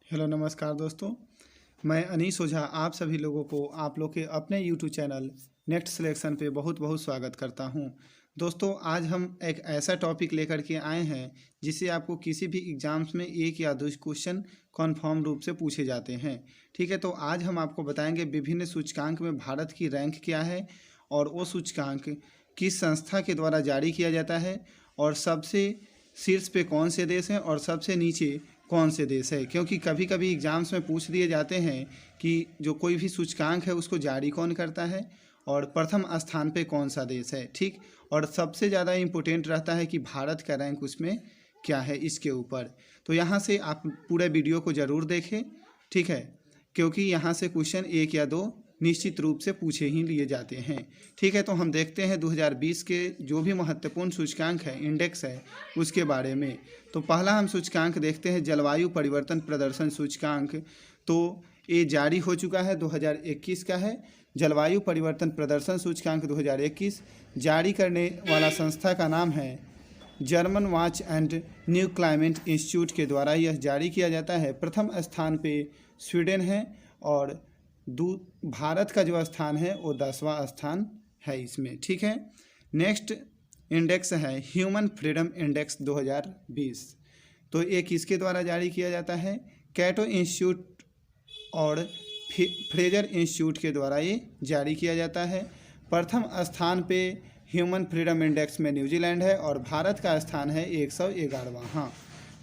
Hello नमस्कार दोस्तों। मैं अनीश ओझा आप सभी लोगों को आप लोग के अपने यूट्यूब चैनल नेक्स्ट सिलेक्शन पे बहुत बहुत स्वागत करता हूं। दोस्तों आज हम एक ऐसा टॉपिक लेकर के आए हैं जिससे आपको किसी भी एग्जाम्स में एक या दो क्वेश्चन कन्फर्म रूप से पूछे जाते हैं। ठीक है, तो आज हम आपको बताएंगे विभिन्न सूचकांक में भारत की रैंक क्या है और वो सूचकांक किस संस्था के द्वारा जारी किया जाता है और सबसे शीर्ष पे कौन से देश हैं और सबसे नीचे कौन से देश है। क्योंकि कभी कभी एग्जाम्स में पूछ दिए जाते हैं कि जो कोई भी सूचकांक है उसको जारी कौन करता है और प्रथम स्थान पे कौन सा देश है। ठीक, और सबसे ज़्यादा इम्पोर्टेंट रहता है कि भारत का रैंक उसमें क्या है इसके ऊपर। तो यहाँ से आप पूरे वीडियो को ज़रूर देखें, ठीक है, क्योंकि यहाँ से क्वेश्चन एक या दो निश्चित रूप से पूछे ही लिए जाते हैं। ठीक है, तो हम देखते हैं 2020 के जो भी महत्वपूर्ण सूचकांक है, इंडेक्स है, उसके बारे में। तो पहला हम सूचकांक देखते हैं जलवायु परिवर्तन प्रदर्शन सूचकांक। तो ये जारी हो चुका है, 2021 का है। जलवायु परिवर्तन प्रदर्शन सूचकांक 2021 जारी करने वाला संस्था का नाम है German watch and new climate institute के द्वारा यह जारी किया जाता है। प्रथम स्थान पे स्वीडन है और भारत का जो स्थान है वो 10वां स्थान है इसमें। ठीक है, नेक्स्ट इंडेक्स है ह्यूमन फ्रीडम इंडेक्स 2020। तो ये किसके द्वारा जारी किया जाता है? कैटो इंस्टीट्यूट और फ्रेजर इंस्टीट्यूट के द्वारा ये जारी किया जाता है। प्रथम स्थान पे ह्यूमन फ्रीडम इंडेक्स में न्यूजीलैंड है और भारत का स्थान है 111वां। हाँ,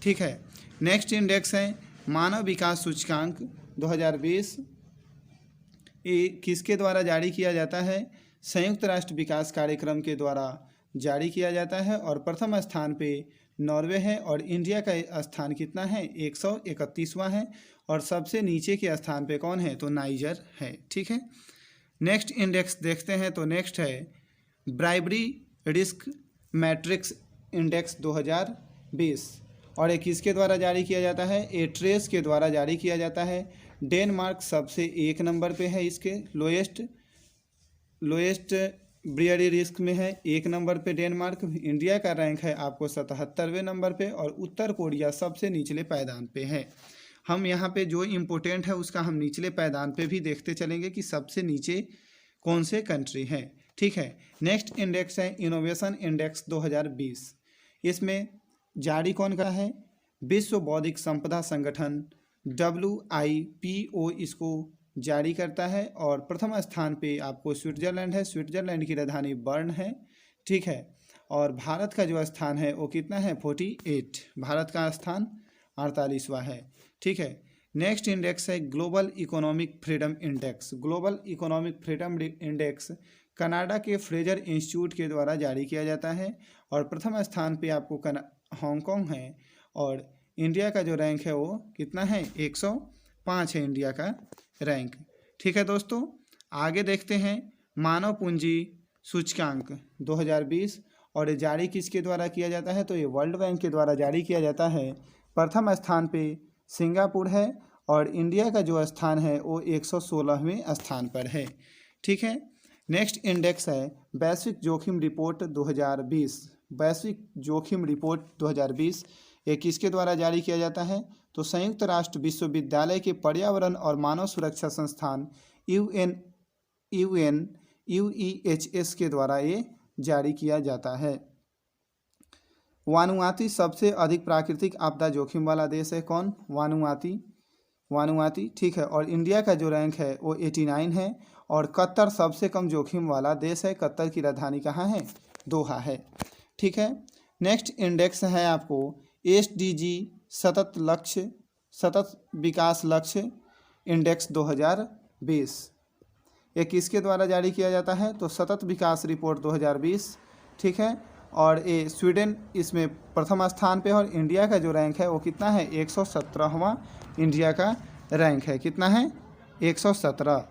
ठीक है। नेक्स्ट इंडेक्स है मानव विकास सूचकांक 2020। ये किसके द्वारा जारी किया जाता है? संयुक्त राष्ट्र विकास कार्यक्रम के द्वारा जारी किया जाता है और प्रथम स्थान पे नॉर्वे है और इंडिया का स्थान कितना है? 131वां है और सबसे नीचे के स्थान पे कौन है? तो नाइजर है। ठीक है, नेक्स्ट इंडेक्स देखते हैं। तो नेक्स्ट है ब्राइबरी रिस्क मैट्रिक्स इंडेक्स 2020 और ये किसके द्वारा जारी किया जाता है? ये ट्रेस के द्वारा जारी किया जाता है। डेनमार्क सबसे 1 नंबर पे है, इसके लोएस्ट ब्रियरी रिस्क में है, 1 नंबर पे डेनमार्क। इंडिया का रैंक है आपको 77वें नंबर पे और उत्तर कोरिया सबसे निचले पायदान पे है। हम यहाँ पे जो इम्पोर्टेंट है उसका हम निचले पायदान पे भी देखते चलेंगे कि सबसे नीचे कौन से कंट्री हैं। ठीक है, नेक्स्ट इंडेक्स है इनोवेशन इंडेक्स 2020। इसमें जारी कौन का है? विश्व बौद्धिक संपदा संगठन WIPO इसको जारी करता है और प्रथम स्थान पे आपको स्विट्जरलैंड है। स्विट्जरलैंड की राजधानी बर्न है। ठीक है, और भारत का जो स्थान है वो कितना है? 48। भारत का स्थान 48वां है। ठीक है, नेक्स्ट इंडेक्स है global economic freedom index. Global economic freedom index Canada के फ्रेजर इंस्टीट्यूट के द्वारा जारी किया जाता है और प्रथम स्थान पे आपको हांगकांग है और इंडिया का जो रैंक है वो कितना है? 105 है इंडिया का रैंक। ठीक है दोस्तों, आगे देखते हैं मानव पूंजी सूचकांक 2020 और ये जारी किसके द्वारा किया जाता है? तो ये वर्ल्ड बैंक के द्वारा जारी किया जाता है। प्रथम स्थान पे सिंगापुर है और इंडिया का जो स्थान है वो 116वें स्थान पर है। ठीक है, नेक्स्ट इंडेक्स है वैश्विक जोखिम रिपोर्ट 2020। वैश्विक जोखिम रिपोर्ट 2020 ये किसके द्वारा जारी किया जाता है? तो संयुक्त राष्ट्र विश्वविद्यालय के पर्यावरण और मानव सुरक्षा संस्थान UNUEHS के द्वारा ये जारी किया जाता है। वानुआती सबसे अधिक प्राकृतिक आपदा जोखिम वाला देश है कौन? वानुआती। ठीक है, और इंडिया का जो रैंक है वो 89 है और कतर सबसे कम जोखिम वाला देश है। कतर की राजधानी कहाँ है? दोहा है। ठीक है, नेक्स्ट इंडेक्स है आपको SDG सतत विकास लक्ष्य इंडेक्स 2020। ये किसके द्वारा जारी किया जाता है? तो सतत विकास रिपोर्ट 2020। ठीक है, और ये स्वीडन इसमें प्रथम स्थान पे और इंडिया का जो रैंक है वो कितना है? 117वां इंडिया का रैंक है। कितना है? 117।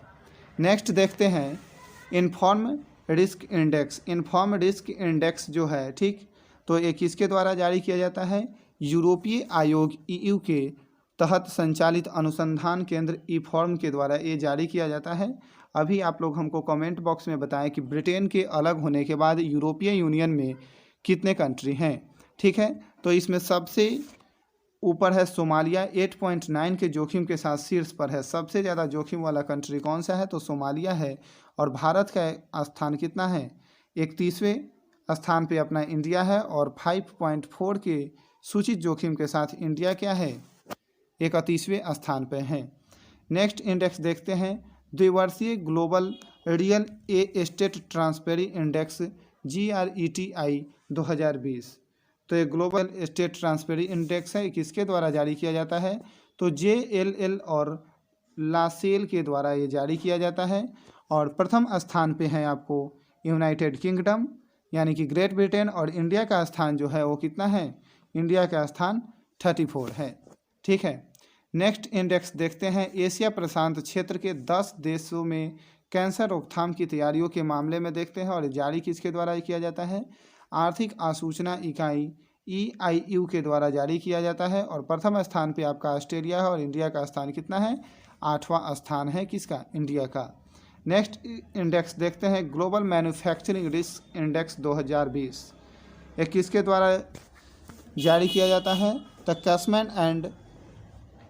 नेक्स्ट देखते हैं inform risk index. Inform risk index जो है, ठीक, तो ये किसके द्वारा जारी किया जाता है? यूरोपीय आयोग EU के तहत संचालित अनुसंधान केंद्र IFORM के द्वारा ये जारी किया जाता है। अभी आप लोग हमको कमेंट बॉक्स में बताएं कि ब्रिटेन के अलग होने के बाद यूरोपीय यूनियन में कितने कंट्री हैं। ठीक है, तो इसमें सबसे ऊपर है सोमालिया 8.9 के जोखिम के साथ शीर्ष पर है। सबसे ज़्यादा जोखिम वाला कंट्री कौन सा है? तो सोमालिया है। और भारत का स्थान कितना है? 31वें स्थान पे अपना इंडिया है। और 5.4 के सूचित जोखिम के साथ इंडिया क्या है? 31वें स्थान पे है। नेक्स्ट इंडेक्स देखते हैं, द्विवर्षीय global real estate transparency index GRETI 2020। तो ये ग्लोबल एस्टेट ट्रांसपेरेंसी इंडेक्स है, किसके द्वारा जारी किया जाता है? तो JLL और लासेल के द्वारा ये जारी किया जाता है। और प्रथम स्थान पे है आपको यूनाइटेड किंगडम यानी कि ग्रेट ब्रिटेन। और इंडिया का स्थान जो है वो कितना है? इंडिया का स्थान 34 है। ठीक है, नेक्स्ट इंडेक्स देखते हैं, एशिया प्रशांत क्षेत्र के 10 देशों में कैंसर रोकथाम की तैयारियों के मामले में देखते हैं। और जारी किसके द्वारा किया जाता है? आर्थिक आसूचना इकाई EIU के द्वारा जारी किया जाता है। और प्रथम स्थान पे आपका ऑस्ट्रेलिया है। और इंडिया का स्थान कितना है? 8वां स्थान है किसका? इंडिया का। नेक्स्ट इंडेक्स देखते हैं, ग्लोबल मैन्युफैक्चरिंग रिस्क इंडेक्स 2020। ये किसके द्वारा जारी किया जाता है? तो कैसमैन एंड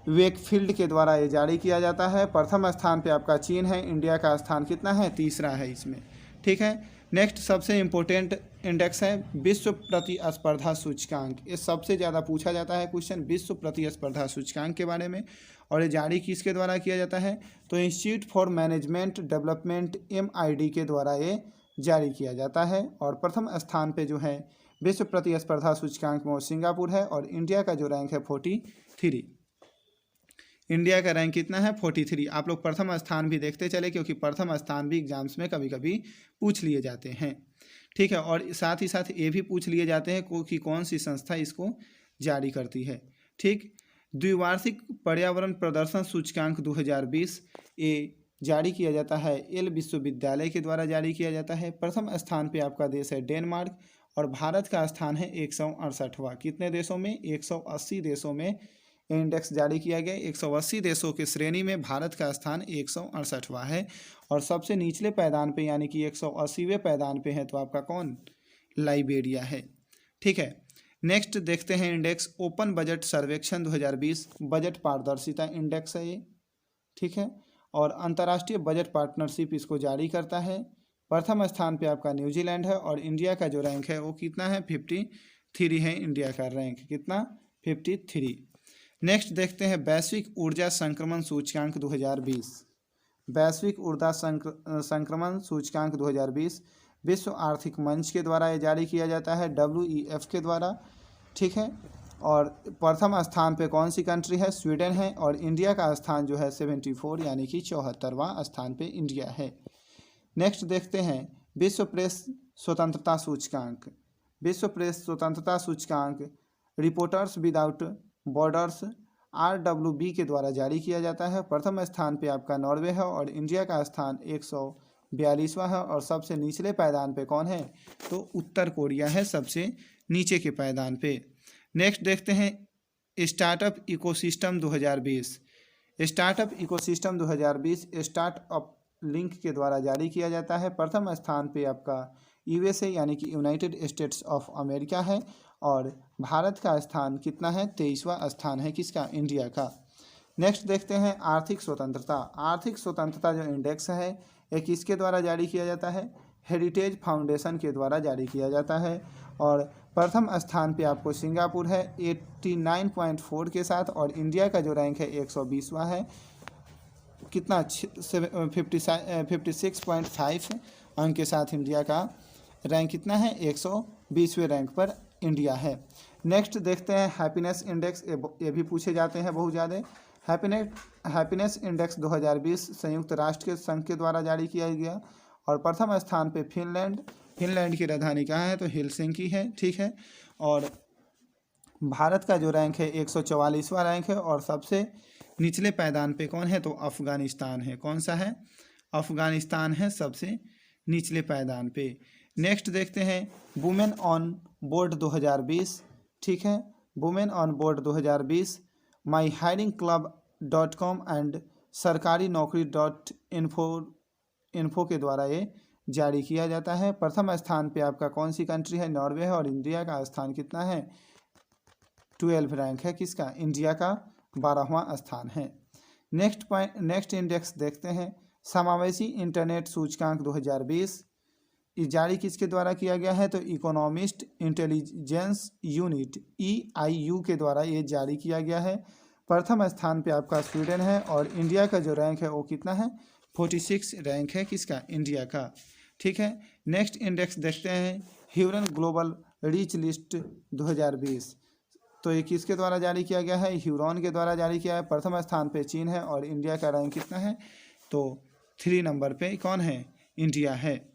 वेकफील्ड के द्वारा ये जारी किया जाता है। प्रथम स्थान पे आपका चीन है। इंडिया का स्थान कितना है? 3रा है इसमें। ठीक है, नेक्स्ट सबसे इम्पोर्टेंट इंडेक्स है विश्व प्रतिस्पर्धा सूचकांक। ये सबसे ज़्यादा पूछा जाता है क्वेश्चन विश्व प्रतिस्पर्धा सूचकांक के बारे में। और ये जारी किसके द्वारा किया जाता है? तो institute for management development MID के द्वारा ये जारी किया जाता है। और प्रथम स्थान पे जो है विश्व प्रतिस्पर्धा सूचकांक में वो सिंगापुर है। और इंडिया का जो रैंक है 43। इंडिया का रैंक कितना है? 43। आप लोग प्रथम स्थान भी देखते चले, क्योंकि प्रथम स्थान भी एग्जाम्स में कभी कभी पूछ लिए जाते हैं। ठीक है, और साथ ही साथ ये भी पूछ लिए जाते हैं कि कौन सी संस्था इसको जारी करती है। ठीक, द्विवार्षिक पर्यावरण प्रदर्शन सूचकांक 2020 ये जारी किया जाता है येल विश्वविद्यालय के द्वारा जारी किया जाता है। प्रथम स्थान पे आपका देश है डेनमार्क। और भारत का स्थान है 168वां। कितने देशों में? 180 देशों में इंडेक्स जारी किया गया। 180 देशों की श्रेणी में भारत का स्थान 168वां है। और सबसे निचले पायदान पे यानी कि 180वें पायदान पे है तो आपका कौन? लाइबेरिया है। ठीक है, नेक्स्ट देखते हैं इंडेक्स ओपन बजट सर्वेक्षण 2020। बजट पारदर्शिता इंडेक्स है ये। ठीक है, और अंतर्राष्ट्रीय बजट पार्टनरशिप इसको जारी करता है। प्रथम स्थान पे आपका न्यूजीलैंड है। और इंडिया का जो रैंक है वो कितना है? 53 है इंडिया का रैंक। कितना? 53। नेक्स्ट देखते हैं वैश्विक ऊर्जा संक्रमण सूचकांक 2020। वैश्विक ऊर्जा संक्रमण सूचकांक 2020 विश्व आर्थिक मंच के द्वारा ये जारी किया जाता है, WEF के द्वारा। ठीक है, और प्रथम स्थान पे कौन सी कंट्री है? स्वीडन है। और इंडिया का स्थान जो है 74 यानी कि 74वां स्थान पे इंडिया है। नेक्स्ट देखते हैं विश्व प्रेस स्वतंत्रता सूचकांक। विश्व प्रेस स्वतंत्रता सूचकांक रिपोर्टर्स विदाउट बॉर्डर्स RWB के द्वारा जारी किया जाता है। प्रथम स्थान पे आपका नॉर्वे है। और इंडिया का स्थान 142वां है। और सबसे निचले पायदान पे कौन है? तो उत्तर कोरिया है सबसे नीचे के पायदान पे। नेक्स्ट देखते हैं startup ecosystem 2020। Startup ecosystem 2020 startup link के द्वारा जारी किया जाता है। प्रथम स्थान पे आपका USA यानी कि यूनाइटेड स्टेट्स ऑफ अमेरिका है। और भारत का स्थान कितना है? 23वां स्थान है किसका? इंडिया का। नेक्स्ट देखते हैं आर्थिक स्वतंत्रता। आर्थिक स्वतंत्रता जो इंडेक्स है ये किसके द्वारा जारी किया जाता है? हेरिटेज फाउंडेशन के द्वारा जारी किया जाता है। और प्रथम स्थान पे आपको सिंगापुर है 89.4 के साथ। और इंडिया का जो रैंक है 120वां है। कितना? 56.5 अंक के साथ इंडिया का रैंक कितना है? 120वें रैंक पर इंडिया है। नेक्स्ट देखते हैं हैप्पीनेस इंडेक्स। ये भी पूछे जाते हैं बहुत ज़्यादा। हैप्पीनेस इंडेक्स 2020 संयुक्त राष्ट्र के संघ के द्वारा जारी किया गया। और प्रथम स्थान पे फिनलैंड की राजधानी कहाँ है? तो हेलसिंकी है। ठीक है, और भारत का जो रैंक है 144वां रैंक है। और सबसे निचले पायदान पे कौन है? तो अफगानिस्तान है। कौन सा है? अफगानिस्तान है सबसे निचले पायदान पे। नेक्स्ट देखते हैं वुमेन ऑन बोर्ड 2020। ठीक है, women on board 2020 myhiringclub.com and सरकारी नौकरी.info के द्वारा ये जारी किया जाता है। प्रथम स्थान पे आपका कौन सी कंट्री है? नॉर्वे है। और इंडिया का स्थान कितना है? 12 रैंक है किसका, इंडिया का 12वां स्थान है। नेक्स्ट इंडेक्स देखते हैं, समावेशी इंटरनेट सूचकांक 2020। ये जारी किसके द्वारा किया गया है, तो इकोनॉमिस्ट इंटेलिजेंस यूनिट EIU के द्वारा ये जारी किया गया है। प्रथम स्थान पे आपका स्वीडन है और इंडिया का जो रैंक है वो कितना है, 46 रैंक है किसका, इंडिया का। ठीक है, नेक्स्ट इंडेक्स देखते हैं, ह्यूरन ग्लोबल रिच लिस्ट 2020। तो ये किसके द्वारा जारी किया गया है, ह्यूरॉन के द्वारा जारी किया है। प्रथम स्थान पे चीन है और इंडिया का रैंक कितना है, तो 3 नंबर पे कौन है, इंडिया है।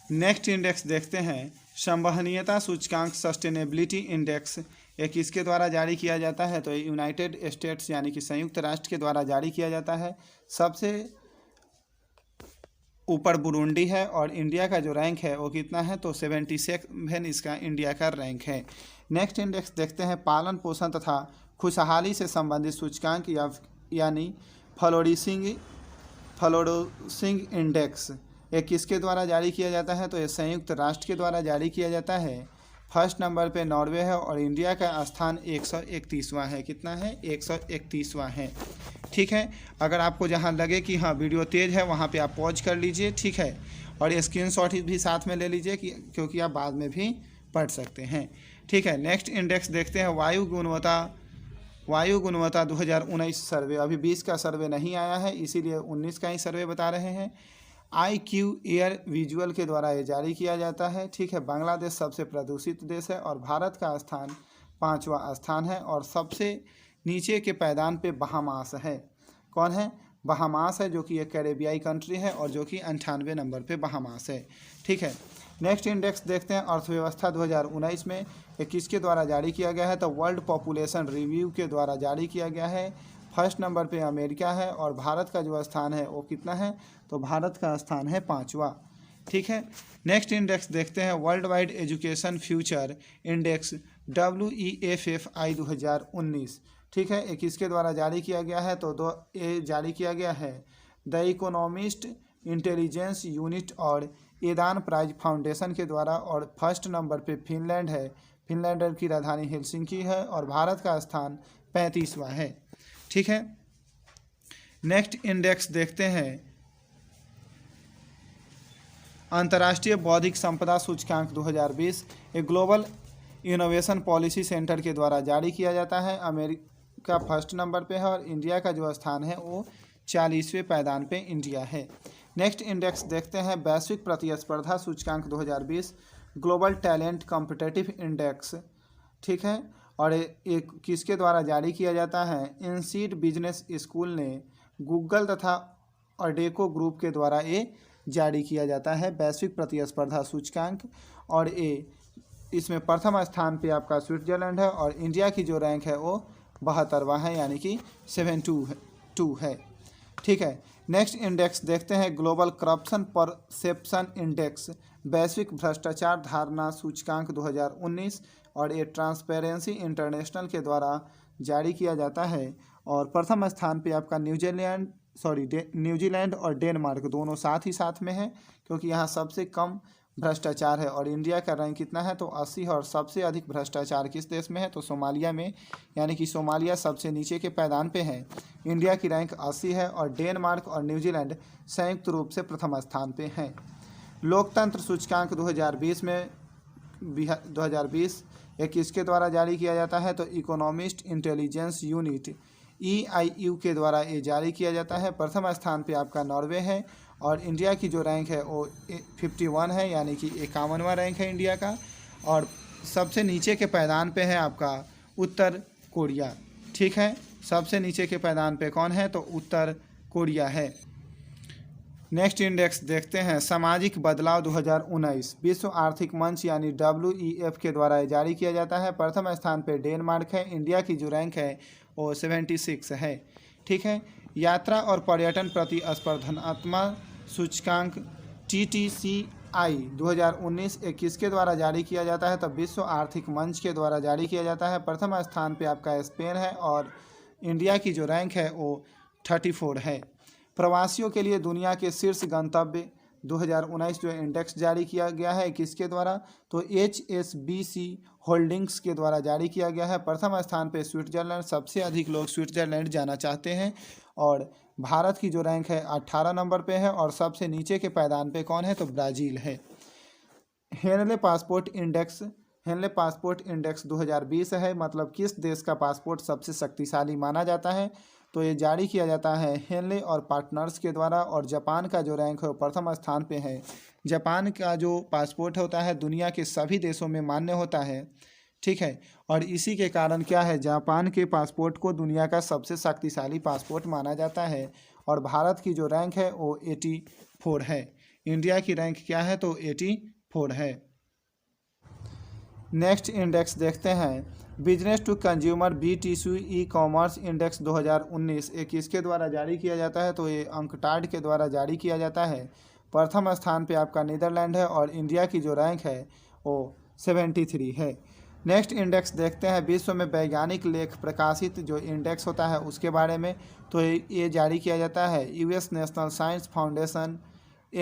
नेक्स्ट इंडेक्स देखते हैं, संवहनीयता सूचकांक सस्टेनेबिलिटी इंडेक्स। ये किसके द्वारा जारी किया जाता है, तो यूनाइटेड स्टेट्स यानी कि संयुक्त राष्ट्र के द्वारा जारी किया जाता है। सबसे ऊपर बुरुंडी है और इंडिया का जो रैंक है वो कितना है, तो 77 इसका इंडिया का रैंक है। नेक्स्ट इंडेक्स देखते हैं, पालन पोषण तथा खुशहाली से संबंधित सूचकांक यानी फ्लोरिशिंग इंडेक्स। ये किसके द्वारा जारी किया जाता है, तो ये संयुक्त राष्ट्र के द्वारा जारी किया जाता है। फर्स्ट नंबर पे नॉर्वे है और इंडिया का स्थान 131वां है। कितना है, 131वां है। ठीक है, अगर आपको जहां लगे कि हाँ वीडियो तेज़ है वहां पे आप पॉज कर लीजिए। ठीक है, और ये स्क्रीनशॉट भी साथ में ले लीजिए क्योंकि आप बाद में भी पढ़ सकते हैं। ठीक है, नेक्स्ट इंडेक्स देखते हैं, वायु गुणवत्ता 2019 सर्वे। अभी 20 का सर्वे नहीं आया है, इसीलिए 19 का ही सर्वे बता रहे हैं। IQ एयर विजुअल के द्वारा ये जारी किया जाता है। ठीक है, बांग्लादेश सबसे प्रदूषित देश है और भारत का स्थान 5वां स्थान है और सबसे नीचे के पायदान पे बहामास है। कौन है, बहामास है, जो कि एक कैरेबियाई कंट्री है और जो कि 98 नंबर पे बहामास है। ठीक है, नेक्स्ट इंडेक्स देखते हैं, अर्थव्यवस्था 2019 में ये किसके द्वारा जारी किया गया है, तो वर्ल्ड पॉपुलेशन रिव्यू के द्वारा जारी किया गया है। फर्स्ट नंबर पे अमेरिका है और भारत का जो स्थान है वो कितना है, तो भारत का स्थान है 5वां। ठीक है, नेक्स्ट इंडेक्स देखते हैं, world wide education future index WEFFI 2019। ठीक है, ये किसके द्वारा जारी किया गया है, तो ये जारी किया गया है द इकोनॉमिस्ट इंटेलिजेंस यूनिट और एदान प्राइज फाउंडेशन के द्वारा। और फर्स्ट नंबर पे फिनलैंड है, फिनलैंड की राजधानी हेलसिंकी है और भारत का स्थान 35वां है। ठीक है, नेक्स्ट इंडेक्स देखते हैं, अंतर्राष्ट्रीय बौद्धिक संपदा सूचकांक 2020। एक ग्लोबल इनोवेशन पॉलिसी सेंटर के द्वारा जारी किया जाता है। अमेरिका फर्स्ट नंबर पे है और इंडिया का जो स्थान है वो 40वें पायदान पे इंडिया है। नेक्स्ट इंडेक्स देखते हैं, वैश्विक प्रतिस्पर्धा सूचकांक 2020 ग्लोबल टैलेंट कॉम्पिटिटिव इंडेक्स। ठीक है, और एक किसके द्वारा जारी किया जाता है, इनसीड बिजनेस स्कूल ने गूगल तथा अडेको ग्रुप के द्वारा ये जारी किया जाता है वैश्विक प्रतिस्पर्धा सूचकांक। और ये इसमें प्रथम स्थान पे आपका स्विट्जरलैंड है और इंडिया की जो रैंक है वो 72वां है यानी कि 72 है। ठीक है, नेक्स्ट इंडेक्स देखते हैं, ग्लोबल करप्शन परसेप्शन इंडेक्स वैश्विक भ्रष्टाचार धारणा सूचकांक 2019 और ये ट्रांसपेरेंसी इंटरनेशनल के द्वारा जारी किया जाता है। और प्रथम स्थान पे आपका न्यूजीलैंड और डेनमार्क दोनों साथ ही साथ में है क्योंकि यहाँ सबसे कम भ्रष्टाचार है। और इंडिया का रैंक कितना है, तो 80 है और सबसे अधिक भ्रष्टाचार किस देश में है, तो सोमालिया में, यानी कि सोमालिया सबसे नीचे के पायदान पे है। इंडिया की रैंक 80 है और डेनमार्क और न्यूजीलैंड संयुक्त रूप से प्रथम स्थान पे हैं। लोकतंत्र सूचकांक 2020 ये किसके द्वारा जारी किया जाता है, तो इकोनॉमिस्ट इंटेलिजेंस यूनिट EIU के द्वारा ये जारी किया जाता है। प्रथम स्थान पे आपका नॉर्वे है और इंडिया की जो रैंक है वो 51 है यानी कि 51वां रैंक है इंडिया का। और सबसे नीचे के पायदान पे है आपका उत्तर कोरिया। ठीक है, सबसे नीचे के पायदान पे कौन है, तो उत्तर कोरिया है। नेक्स्ट इंडेक्स देखते हैं, सामाजिक बदलाव 2019 विश्व आर्थिक मंच यानी WEF के द्वारा जारी किया जाता है। प्रथम स्थान पे डेनमार्क है, इंडिया की जो रैंक है वो 76 है। ठीक है, यात्रा और पर्यटन प्रतिस्पर्धात्मक सूचकांक TTCI 2019 किसके द्वारा जारी किया जाता है, तब विश्व आर्थिक मंच के द्वारा जारी किया जाता है। प्रथम स्थान पे आपका स्पेन है और इंडिया की जो रैंक है वो 34 है। प्रवासियों के लिए दुनिया के शीर्ष गंतव्य 2019 जो इंडेक्स जारी किया गया है किसके द्वारा, तो HSBC होल्डिंग्स के द्वारा जारी किया गया है। प्रथम स्थान पे स्विट्जरलैंड, सबसे अधिक लोग स्विट्जरलैंड जाना चाहते हैं। और भारत की जो रैंक है 18 नंबर पे है और सबसे नीचे के पायदान पे कौन है, तो ब्राज़ील है। हेनले पासपोर्ट इंडेक्स 2020 है, मतलब किस देश का पासपोर्ट सबसे शक्तिशाली माना जाता है, तो ये जारी किया जाता है हेनले और पार्टनर्स के द्वारा। और जापान का जो रैंक है वो प्रथम स्थान पे है। जापान का जो पासपोर्ट होता है दुनिया के सभी देशों में मान्य होता है, ठीक है। और इसी के कारण क्या है, जापान के पासपोर्ट को दुनिया का सबसे शक्तिशाली पासपोर्ट माना जाता है। और भारत की जो रैंक है वो 84 है। इंडिया की रैंक क्या है, तो 84 है। नेक्स्ट इंडेक्स देखते हैं, business to consumer BTC e commerce index 2019 एक किसके द्वारा जारी किया जाता है, तो ये अंकटाड के द्वारा जारी किया जाता है। प्रथम स्थान पे आपका नीदरलैंड है और इंडिया की जो रैंक है वो 73 है। नेक्स्ट इंडेक्स देखते हैं, विश्व में वैज्ञानिक लेख प्रकाशित जो इंडेक्स होता है उसके बारे में, तो ये जारी किया जाता है US national science foundation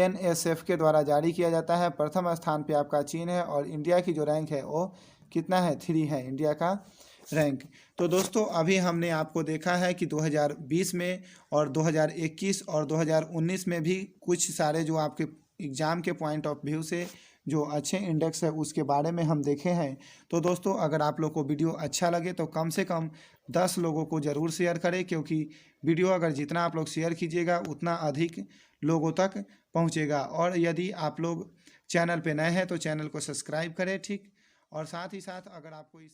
NSF के द्वारा जारी किया जाता है। प्रथम स्थान पे आपका चीन है और इंडिया की जो रैंक है वो कितना है, 3 है इंडिया का रैंक। तो दोस्तों अभी हमने आपको देखा है कि 2020 में और 2021 और 2019 में भी कुछ सारे जो आपके एग्ज़ाम के पॉइंट ऑफ व्यू से जो अच्छे इंडेक्स है उसके बारे में हम देखे हैं। तो दोस्तों अगर आप लोग को वीडियो अच्छा लगे तो कम से कम 10 लोगों को ज़रूर शेयर करें, क्योंकि वीडियो अगर जितना आप लोग शेयर कीजिएगा उतना अधिक लोगों तक पहुंचेगा। और यदि आप लोग चैनल पे नए हैं तो चैनल को सब्सक्राइब करें, ठीक। और साथ ही साथ अगर आपको इस